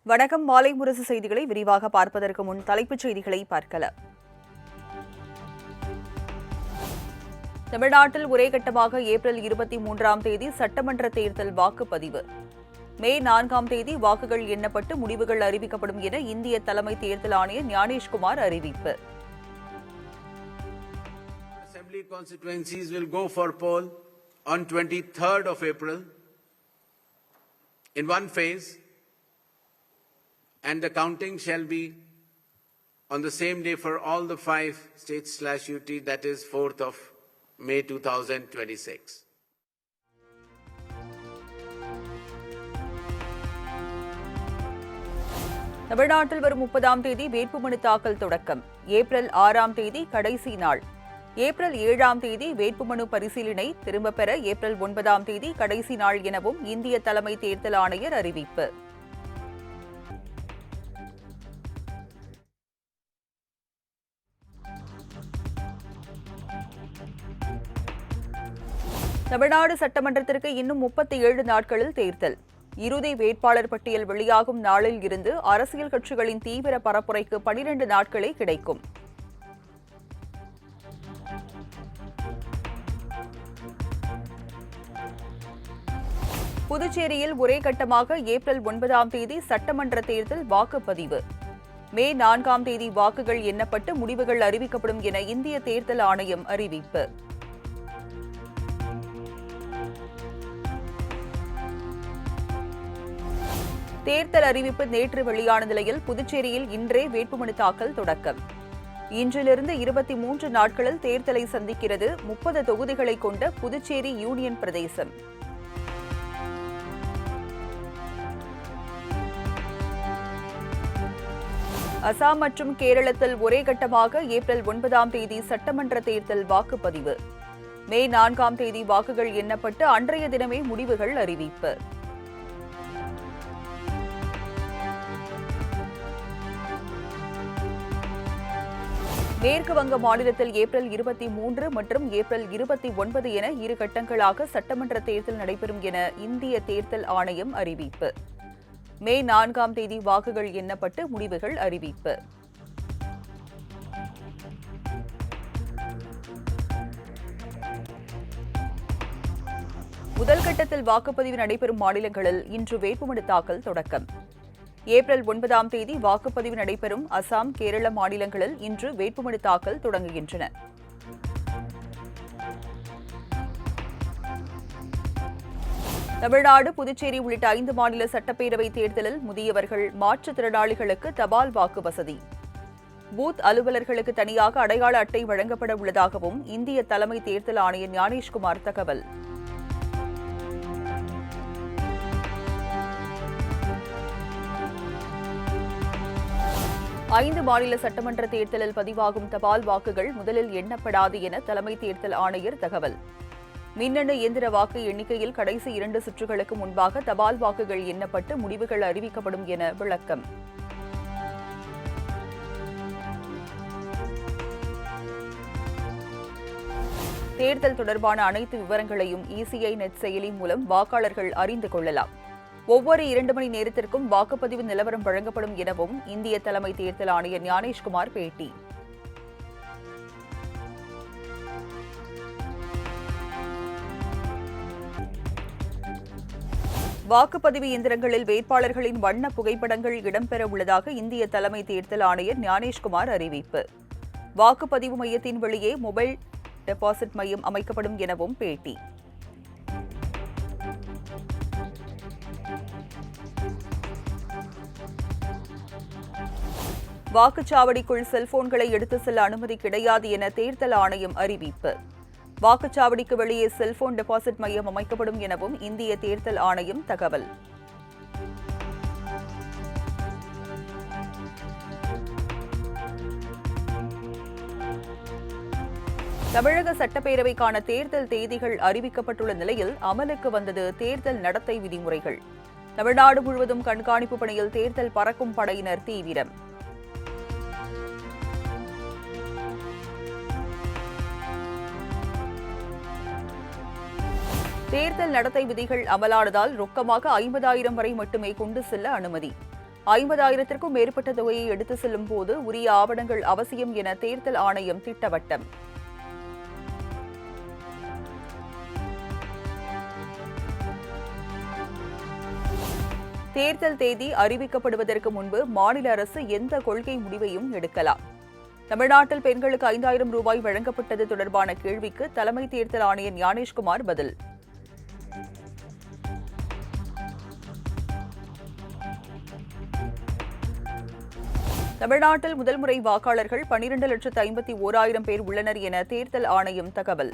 வணக்கம். மாலை முரசு செய்திகளை விரிவாக பார்ப்பதற்கு முன் தலைப்புச் செய்திகளை பார்க்கலாம். தமிழ்நாட்டில் ஒரே கட்டமாக ஏப்ரல் 23ஆம் தேதி சட்டமன்ற தேர்தல் வாக்குப்பதிவு. மே 4ஆம் தேதி வாக்குகள் எண்ணப்பட்டு முடிவுகள் அறிவிக்கப்படும் என இந்திய தலைமை தேர்தல் ஆணையர் ஞானேஷ்குமார் அறிவிப்பு. Assembly constituencies will go for poll on 23rd of April in one phase, and the counting shall be on the same day for all the 5 states/UT, that is 4th of May 2026. தமிழ்நாட்டில் வரும் 30ஆம் தேதி வேட்புமனு தாக்கல் தொடக்கம். April 6ஆம் தேதி கடைசி நாள். ஏப்ரல் 7ஆம் தேதி வேட்புமனு பரிசீலனை திரும்பப் பெற ஏப்ரல் 9ஆம் தேதி கடைசி நாள் எனவும் இந்திய தலைமை தேர்தல் ஆணையர் அறிவிப்பு. தமிழ்நாடு சட்டமன்றத்திற்கு இன்னும் 37 நாட்களில் தேர்தல். இறுதி வேட்பாளர் பட்டியல் வெளியாகும் நாளில் இருந்து அரசியல் கட்சிகளின் தீவிர பரப்புரைக்கு 12 நாட்களே கிடைக்கும். புதுச்சேரியில் ஒரே கட்டமாக ஏப்ரல் 9ஆம் தேதி சட்டமன்ற தேர்தல் வாக்குப்பதிவு. மே 4ஆம் தேதி வாக்குகள் எண்ணப்பட்டு முடிவுகள் அறிவிக்கப்படும் என இந்திய தேர்தல் ஆணையம் அறிவிப்பு. தேர்தல் அறிவிப்பு நேற்று வெளியான நிலையில் புதுச்சேரியில் இன்றே வேட்புமனு தாக்கல் தொடக்கம். இன்றிலிருந்து 23 நாட்களில் தேர்தலை சந்திக்கிறது 30 தொகுதிகளை கொண்ட புதுச்சேரி யூனியன் பிரதேசம். அசாம் மற்றும் கேரளத்தில் ஒரே கட்டமாக ஏப்ரல் 9ஆம் தேதி சட்டமன்ற தேர்தல் வாக்குப்பதிவு. மே 4ஆம் தேதி வாக்குகள் எண்ணப்பட்டு அன்றைய தினமே முடிவுகள் அறிவிப்பு. மேற்கு வங்க மாநிலத்தில் ஏப்ரல் 23 மற்றும் ஏப்ரல் 29 என 2 கட்டங்களாக சட்டமன்ற தேர்தல் நடைபெறும் என இந்திய தேர்தல் ஆணையம் அறிவிப்பு. மே 4ஆம் தேதி வாக்குகள் எண்ணப்பட்டு முடிவுகள் அறிவிப்பு. முதல் கட்டத்தில் வாக்குப்பதிவு நடைபெறும் மாநிலங்களில் இன்று வேட்புமனு தாக்கல் தொடக்கம். ஏப்ரல் 9ஆம் தேதி வாக்குப்பதிவு நடைபெறும் அசாம், கேரள மாநிலங்களில் இன்று வேட்புமனு தாக்கல் தொடங்குகின்றன. தமிழ்நாடு, புதுச்சேரி உள்ளிட்ட 5 மாநில சட்டப்பேரவை தேர்தலில் முதியவர்கள், மாற்றுத்திறனாளிகளுக்கு தபால் வாக்கு வசதி. பூத் அலுவலர்களுக்கு தனியாக அடையாள அட்டை வழங்கப்பட உள்ளதாகவும் இந்திய தலைமை தேர்தல் ஆணையர் ஞானேஷ்குமார் தகவல். ஐந்து மாநில சட்டமன்ற தேர்தலில் பதிவாகும் தபால் வாக்குகள் முதலில் எண்ணப்படாது என தலைமை தேர்தல் ஆணையர் தகவல். மின்னணு இயந்திர வாக்கு எண்ணிக்கையில் கடைசி 2 சுற்றுகளுக்கு முன்பாக தபால் வாக்குகள் எண்ணப்பட்டு முடிவுகள் அறிவிக்கப்படும் என விளக்கம். தேர்தல் தொடர்பான அனைத்து விவரங்களையும் இசிஐ நெட் செயலி மூலம் வாக்காளர்கள் அறிந்து கொள்ளலாம். ஒவ்வொரு 2 மணி நேரத்திற்கும் வாக்குப்பதிவு நிலவரம் வழங்கப்படும் எனவும் இந்திய தலைமை தேர்தல் ஆணையர் ஞானேஷ்குமார் பேட்டி. வாக்குப்பதிவு இயந்திரங்களில் வேட்பாளர்களின் வண்ண புகைப்படங்கள் இடம்பெற உள்ளதாக இந்திய தலைமை தேர்தல் ஆணையர் ஞானேஷ்குமார் அறிவிப்பு. வாக்குப்பதிவு மையத்தின் வெளியே மொபைல் டெபாசிட் மையம் அமைக்கப்படும் எனவும் பேட்டி. வாக்குச்சாவடிக்குள் செல்போன்களை எடுத்து செல்ல அனுமதி கிடையாது என தேர்தல் ஆணையம் அறிவிப்பு. வாக்குச்சாவடிக்கு வெளியே செல்போன் டெபாசிட் மையம் அமைக்கப்படும் எனவும் இந்திய தேர்தல் ஆணையம் தகவல். தமிழக சட்டப்பேரவைக்கான தேர்தல் தேதிகள் அறிவிக்கப்பட்டுள்ள நிலையில் அமலுக்கு வந்தது தேர்தல் நடத்தை விதிமுறைகள். தமிழ்நாடு முழுவதும் கண்காணிப்பு பணியில் தேர்தல் பறக்கும் படையினர் தீவிரம். தேர்தல் நடத்தை விதிகள் அமலானதால் ரொக்கமாக 50,000 வரை மட்டுமே கொண்டு செல்ல அனுமதி. 50,000க்கும் மேற்பட்ட தொகையை எடுத்து செல்லும் போது உரிய ஆவணங்கள் அவசியம் என தேர்தல் ஆணையம் திட்டவட்டம். தேர்தல் தேதி அறிவிக்கப்படுவதற்கு முன்பு மாநில அரசு எந்த கொள்கை முடிவையும் எடுக்கலாம். தமிழ்நாட்டில் பெண்களுக்கு 5,000 ரூபாய் வழங்கப்பட்டது தொடர்பான கேள்விக்கு தலைமை தேர்தல் ஆணையர் ஞானேஷ்குமார் பதில். தமிழ்நாட்டில் முதல் முறை வாக்காளர்கள் 12,51,000 பேர் உள்ளனர் என தேர்தல் ஆணையம் தகவல்.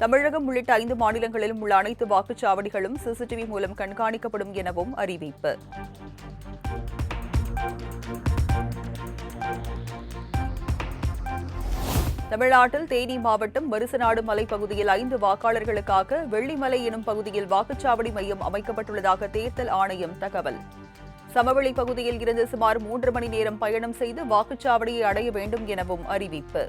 தமிழகம் உள்ளிட்ட 5 மாநிலங்களிலும் உள்ள அனைத்து வாக்குச்சாவடிகளும் சிசிடிவி மூலம் கண்காணிக்கப்படும் எனவும் அறிவிப்பு. தமிழ்நாட்டில் தேனி மாவட்டம் வருசநாடு மலைப்பகுதியில் 5 வாக்காளர்களுக்காக வெள்ளிமலை எனும் பகுதியில் வாக்குச்சாவடி மையம் அமைக்கப்பட்டுள்ளதாக தேர்தல் ஆணையம் தகவல். சமவெளி பகுதியில் இருந்து சுமார் 3 மணி நேரம் பயணம் செய்து வாக்குச்சாவடியை அடைய வேண்டும் எனவும் அறிவிப்பு.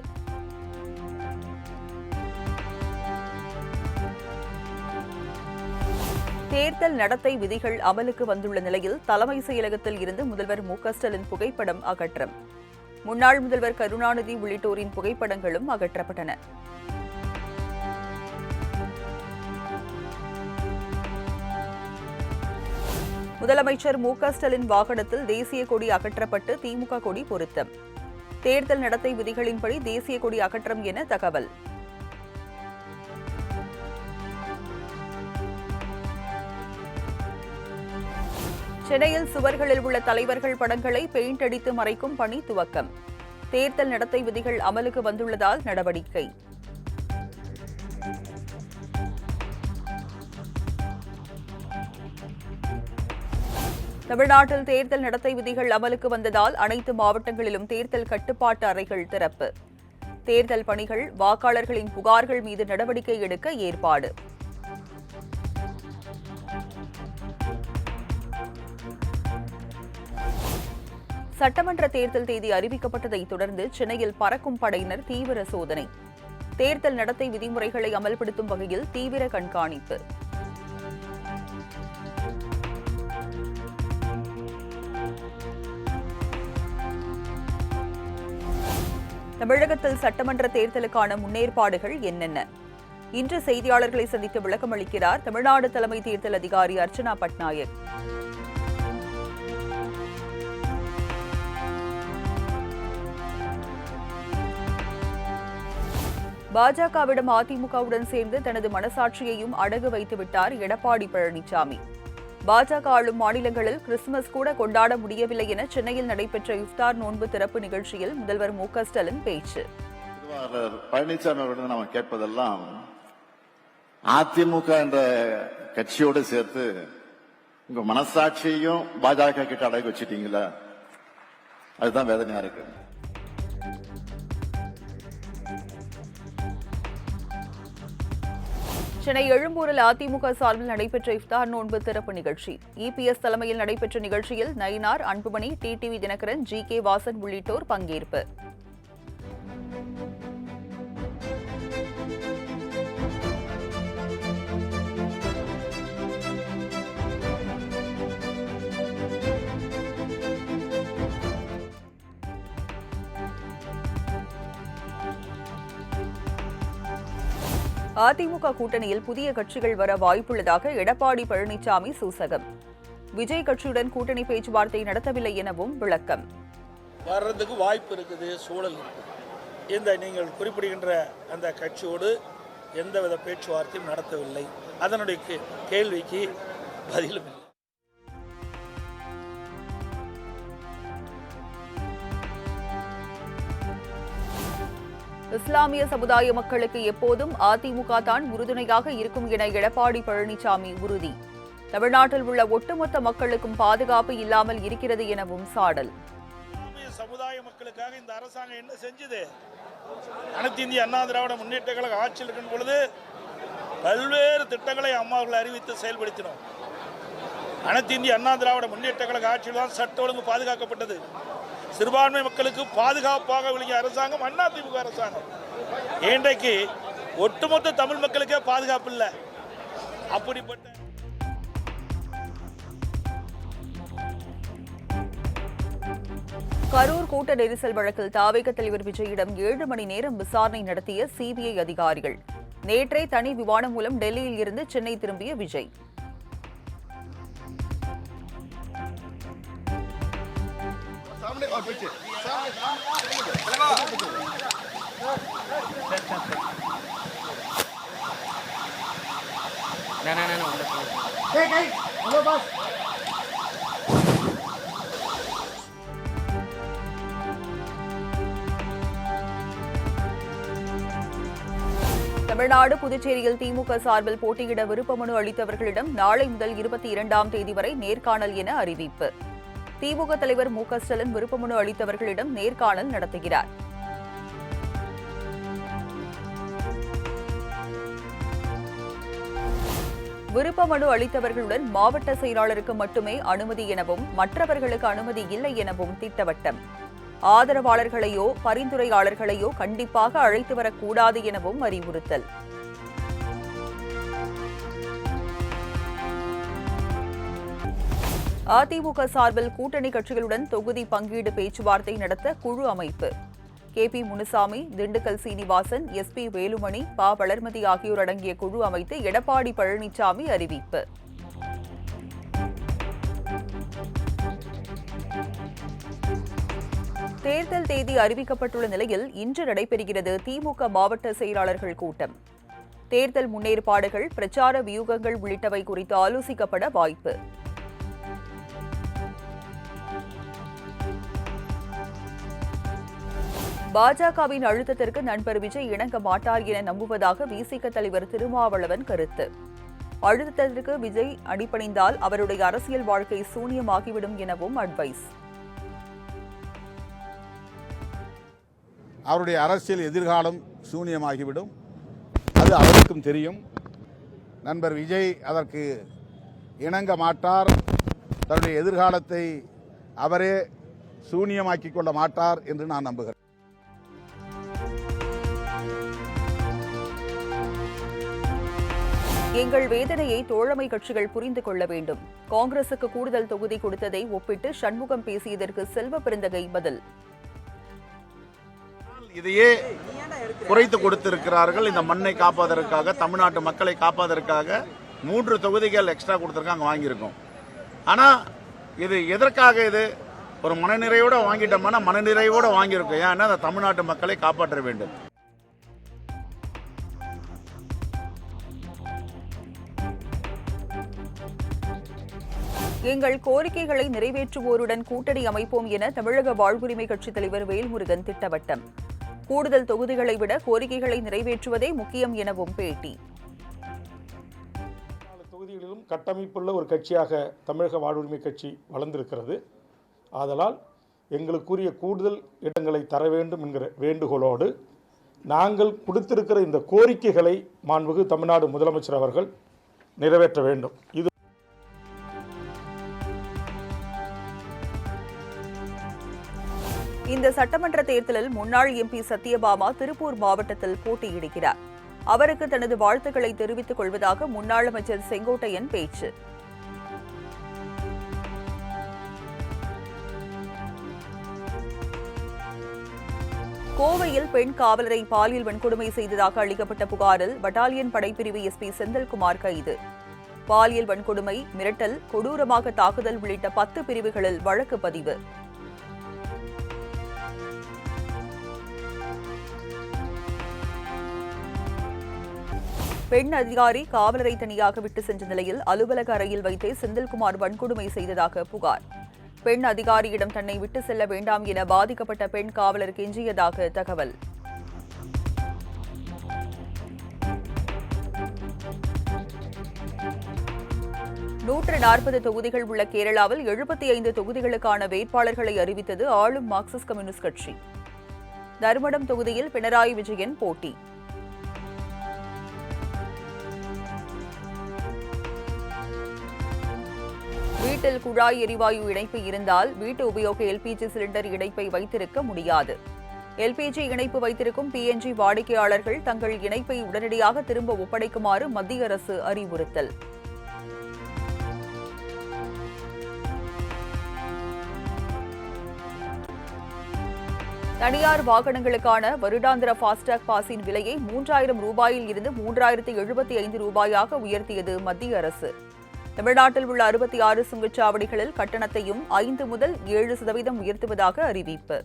தேர்தல் நடத்தை விதிகள் அமலுக்கு வந்துள்ள நிலையில் தலைமை செயலகத்தில் இருந்து முதல்வர் மு.க.ஸ்டாலின் புகைப்படம் அகற்றம். முன்னாள் முதல்வர் கருணாநிதி உள்ளிட்டோரின் புகைப்படங்களும் அகற்றப்பட்டன. முதலமைச்சர் மு.க.ஸ்டாலின் வாகனத்தில் தேசிய கொடி அகற்றப்பட்டு திமுக கொடி பொருத்தம். தேர்தல் நடத்தை விதிகளின்படி தேசிய கொடி அகற்றம் என தகவல். சென்னையில் சுவர்களில் உள்ள தலைவர்கள் படங்களை பெயிண்ட் அடித்து மறைக்கும் பணி துவக்கம். தேர்தல் நடத்தை விதிகள் அமலுக்கு வந்துள்ளதால் நடவடிக்கை. தமிழ்நாட்டில் தேர்தல் நடத்தை விதிகள் அமலுக்கு வந்ததால் அனைத்து மாவட்டங்களிலும் தேர்தல் கட்டுப்பாட்டு அறைகள் திறப்பு. தேர்தல் பணிகள், வாக்காளர்களின் புகார்கள் மீது நடவடிக்கை எடுக்க ஏற்பாடு. சட்டமன்ற தேர்தல் தேதி அறிவிக்கப்பட்டதை தொடர்ந்து சென்னையில் பறக்கும் படையினர் தீவிர சோதனை. தேர்தல் நடத்தை விதிமுறைகளை அமல்படுத்தும் வகையில் தீவிர கண்காணிப்பு. தமிழகத்தில் சட்டமன்ற தேர்தலுக்கான முன்னேற்பாடுகள் என்னென்ன? இன்று செய்தியாளர்களை சந்தித்து விளக்கம் அளிக்கிறார் தமிழ்நாடு தலைமை தேர்தல் அதிகாரி அர்ச்சனா பட்நாயக். பாஜகவிடம் அதிமுகவுடன் சேர்ந்து தனது மனசாட்சியையும் அடகு வைத்துவிட்டார் எடப்பாடி பழனிசாமி. பாஜக ஆளும் மாநிலங்களில் கிறிஸ்துமஸ் கூட கொண்டாட முடியவில்லை என சென்னையில் நடைபெற்ற இஃப்தார் நோன்பு திறப்பு நிகழ்ச்சியில் முதல்வர் மு.க.ஸ்டாலின் பேச்சு. பழனிசாமி அவர்கள் நாம் கேட்பதெல்லாம் அதிமுக என்ற கட்சியோடு சேர்த்து உங்க மனசாட்சியையும் பாஜக கிட்ட அடகு வச்சுட்டீங்களா? அதுதான் வேதனையா இருக்கு. சென்னை எழும்பூரில் அதிமுக சார்பில் நடைபெற்ற இஃப்தார் நோன்பு திறப்பு நிகழ்ச்சி. இபிஎஸ் தலைமையில் நடைபெற்ற நிகழ்ச்சியில் நயினார், அன்புமணி, டிடிவி தினகரன், ஜி.கே. வாசன் உள்ளிட்டோர் பங்கேற்பு. அதிமுக கூட்டணியில் புதிய கட்சிகள் வர வாய்ப்புள்ளதாக எடப்பாடி பழனிசாமி சூசகம். விஜய் கட்சியுடன் கூட்டணி பேச்சுவார்த்தை நடத்தவில்லை எனவும் விளக்கம். வர்றதுக்கு வாய்ப்பு இருக்குது, சூழல் இருக்குது. இந்த நீங்கள் குறிப்பிடுகின்ற அந்த கட்சியோடு எந்தவித பேச்சுவார்த்தையும் நடத்தவில்லை. அதனுடைய கேள்விக்கு பதிலும் இல்லை. இஸ்லாமிய சமுதாய மக்களுக்கு எப்போதும் அதிமுக தான் உறுதுணையாக இருக்கும் என எடப்பாடி பழனிசாமி உறுதி. தமிழ்நாட்டில் உள்ள ஒட்டுமொத்த மக்களுக்கும் பாதுகாப்பு இல்லாமல் இருக்கிறது எனவும் சாடல். இஸ்லாமிய சமுதாய மக்களுக்காக இந்த அரசாங்கம் என்ன செஞ்சது? அனைத்து இந்திய அண்ணா திராவிட முன்னேற்ற கழக ஆட்சியில் இருக்கும் பொழுது பல்வேறு திட்டங்களை அம்மாவர்கள் அறிவித்து செயல்படுத்தினோம். அனைத்து இந்திய அண்ணா திராவிட முன்னேற்ற கழக ஆட்சியில் தான் சட்ட ஒழுங்கு பாதுகாக்கப்பட்டது. சிறுபான்மை மக்களுக்கு பாதுகாப்பாக விளங்கிய அரசாங்கம் அதிமுக அரசாங்கம். இன்றைக்கு ஒட்டுமொத்த தமிழ் மக்களுக்கே பாதுகாப்பு இல்லை. அப்படிப்பட்ட கரூர் கூட்ட நெரிசல் வழக்கில் தாவேக தலைவர் விஜயிடம் 7 மணி நேரம் விசாரணை நடத்திய சிபிஐ அதிகாரிகள். நேற்றே தனி விமானம் மூலம் டெல்லியில் இருந்து சென்னை திரும்பிய விஜய். தமிழ்நாடு, புதுச்சேரியில் திமுக சார்பில் போட்டியிட விருப்ப மனு அளித்தவர்களிடம் நாளை முதல் 22ஆம் தேதி வரை நேர்காணல் என அறிவிப்பு. திமுக தலைவர் மு க ஸ்டாலின் விருப்ப மனு அளித்தவர்களிடம் நேர்காணல் நடத்துகிறார். விருப்ப மனு அளித்தவர்களுடன் மாவட்ட செயலாளருக்கு மட்டுமே அனுமதி எனவும் மற்றவர்களுக்கு அனுமதி இல்லை எனவும் திட்டவட்டம். ஆதரவாளர்களையோ பரிந்துரையாளர்களையோ கண்டிப்பாக அழைத்து வரக்கூடாது எனவும் அறிவுறுத்தல். அதிமுக சார்பில் கூட்டணி கட்சிகளுடன் தொகுதி பங்கீடு பேச்சுவார்த்தை நடத்த குழு அமைப்பு. கே.பி. முனுசாமி, திண்டுக்கல் சீனிவாசன், எஸ்.பி. வேலுமணி, ப. வளர்மதி ஆகியோர் அடங்கிய குழு அமைத்து எடப்பாடி பழனிசாமி அறிவிப்பு. தேர்தல் தேதி அறிவிக்கப்பட்டுள்ள நிலையில் இன்று நடைபெறுகிறது திமுக மாவட்ட செயலாளர்கள் கூட்டம். தேர்தல் முன்னேற்பாடுகள், பிரச்சார வியூகங்கள் உள்ளிட்டவை குறித்து ஆலோசிக்கப்பட வாய்ப்பு. பாஜகவின் அழுத்தத்திற்கு நண்பர் விஜய் இணங்க மாட்டார் என நம்புவதாக விசிக தலைவர் திருமாவளவன் கருத்து. அழுத்தத்திற்கு விஜய் அடிபணிந்தால் அவருடைய அரசியல் வாழ்க்கை சூனியமாகிவிடும் எனவும் அட்வைஸ். அவருடைய அரசியல் எதிர்காலம் சூனியமாகிவிடும், அது அவருக்கும் தெரியும். நண்பர் விஜய் அதற்கு இணங்க மாட்டார், தன்னுடைய எதிர்காலத்தை அவரே சூனியமாக்கிக் கொள்ள மாட்டார் என்று நான் நம்புகிறேன். எங்கள் வேதனையை தோழமை கட்சிகள் புரிந்து கொள்ள வேண்டும். காங்கிரசுக்கு கூடுதல் தொகுதி கொடுத்ததை ஒப்பிட்டு சண்முகம் பேசியதற்கு செல்வ பெருந்தகை பதில். இதையே குறைத்து கொடுத்திருக்கிறார்கள். இந்த மண்ணை காப்பதற்காக, தமிழ்நாட்டு மக்களை காப்பதற்காக 3 தொகுதிகள் எக்ஸ்ட்ரா கொடுத்திருக்காங்க, வாங்கியிருக்கோம். ஆனா இது எதற்காக? இது ஒரு மனநிறைவோட வாங்கிட்டோம்னா மனநிறைவோட வாங்கியிருக்கோம். ஏன்னா அந்த தமிழ்நாட்டு மக்களை காப்பாற்ற வேண்டும். எங்கள் கோரிக்கைகளை நிறைவேற்றுவோருடன் கூட்டணி அமைப்போம் என தமிழக வாழ்வுரிமை கட்சித் தலைவர் வேல்முருகன் திட்டவட்டம். கூடுதல் தொகுதிகளை விட கோரிக்கைகளை நிறைவேற்றுவதே முக்கியம் எனவும் பேட்டி. தொகுதிகளிலும் கட்டமைப்புள்ள ஒரு கட்சியாக தமிழக வாழ்வுரிமை கட்சி வளர்ந்திருக்கிறது. ஆதலால் எங்களுக்குரிய கூடுதல் இடங்களை தர வேண்டும் என்கிற வேண்டுகோளோடு நாங்கள் கொடுத்திருக்கிற இந்த கோரிக்கைகளை மாண்புமிகு தமிழ்நாடு முதலமைச்சர் அவர்கள் நிறைவேற்ற வேண்டும். இது இந்த சட்டமன்ற தேர்தலில் முன்னாள் எம்பி சத்யபாமா திருப்பூர் மாவட்டத்தில் போட்டியிடுகிறார். அவருக்கு தனது வாழ்த்துக்களை தெரிவித்துக் கொள்வதாக முன்னாள் அமைச்சர் செங்கோட்டையன் பேச்சு. கோவையில் பெண் காவலரை பாலியல் வன்கொடுமை செய்ததாக அளிக்கப்பட்ட புகாரில் பட்டாலியன் படைப்பிரிவு எஸ்பி செந்தில்குமார் கைது. பாலியல் வன்கொடுமை, மிரட்டல், கொடூரமாக தாக்குதல் உள்ளிட்ட 10 பிரிவுகளில் வழக்கு பதிவு. பெண் அதிகாரி காவலரை தனியாக விட்டு சென்ற நிலையில் அலுவலக அறையில் வைத்தே செந்தில்குமார் வன்கொடுமை செய்ததாக புகார். பெண் அதிகாரியிடம் தன்னை விட்டு செல்ல வேண்டாம் என பாதிக்கப்பட்ட பெண் காவலர் கெஞ்சியதாக தகவல். நூற்று 40 தொகுதிகள் உள்ள கேரளாவில் 75 தொகுதிகளுக்கான வேட்பாளர்களை அறிவித்தது ஆளும் மார்க்சிஸ்ட் கம்யூனிஸ்ட் கட்சி. தர்மடம் தொகுதியில் பினராயி விஜயன் போட்டி. வீட்டில் குழாய் எரிவாயு இணைப்பு இருந்தால் வீட்டு உபயோக எல்பிஜி சிலிண்டர் இணைப்பை வைத்திருக்க முடியாது. எல்பிஜி இணைப்பு வைத்திருக்கும் பிஎன்ஜி வாடிக்கையாளர்கள் தங்கள் இணைப்பை உடனடியாக திரும்ப ஒப்படைக்குமாறு மத்திய அரசு அறிவுறுத்தல். தனியார் வாகனங்களுக்கான வருடாந்திர ஃபாஸ்டாக் பாஸின் விலையை 3000 ரூபாயில் இருந்து 3075 ரூபாயாக உயர்த்தியது மத்திய அரசு. தமிழ்நாட்டில் உள்ள 66 சுங்கச்சாவடிகளில் கட்டணத்தையும் 5 முதல் 7% உயர்த்துவதாக அறிவிப்பு.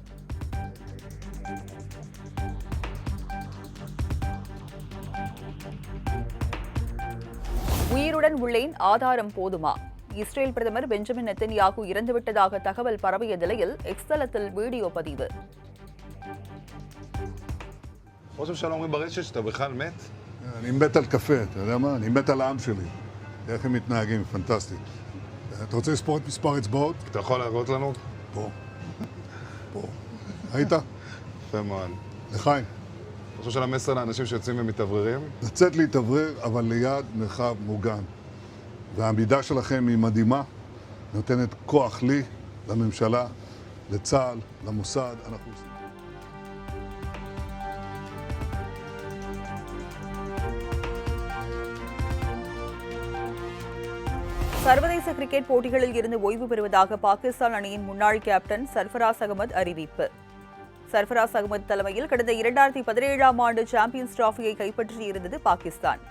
உயிருடன் உள்ளேன், ஆதாரம் போதுமா? இஸ்ரேல் பிரதமர் பெஞ்சமின் நெத்தன்யாகு இறந்துவிட்டதாக தகவல் பரவிய நிலையில் எக்ஸ் தளத்தில் வீடியோ பதிவு. ראש הממשלה אומרים ברשת שאתה בכלל מת? אני מת על קפה, אתה יודע מה? אני מת על העם שלי. איך הם מתנהגים, פנטסטי. אתה רוצה לספור את מספר אצבעות? אתה יכול להראות לנו? פה. פה. ראית? יפה מאוד. לחיים. ראש הממשלה מסר לאנשים שיוצאים ומתאווררים? לצאת להתאוורר, אבל ליד מרחב מוגן. והעמידה שלכם היא מדהימה, נותנת כוח לי, לממשלה, לצה"ל, למוסד. אנחנו עושים. சர்வதேச கிரிக்கெட் போட்டிகளில் இருந்து ஓய்வு பெறுவதாக பாகிஸ்தான் அணியின் முன்னாள் கேப்டன் சர்ஃபராஸ் அகமது அறிவிப்பு. சர்ஃபராஸ் அகமது தலைமையில் கடந்த 2017ஆம் ஆண்டு சாம்பியன்ஸ் டிராபியை கைப்பற்றியிருந்தது பாகிஸ்தான்.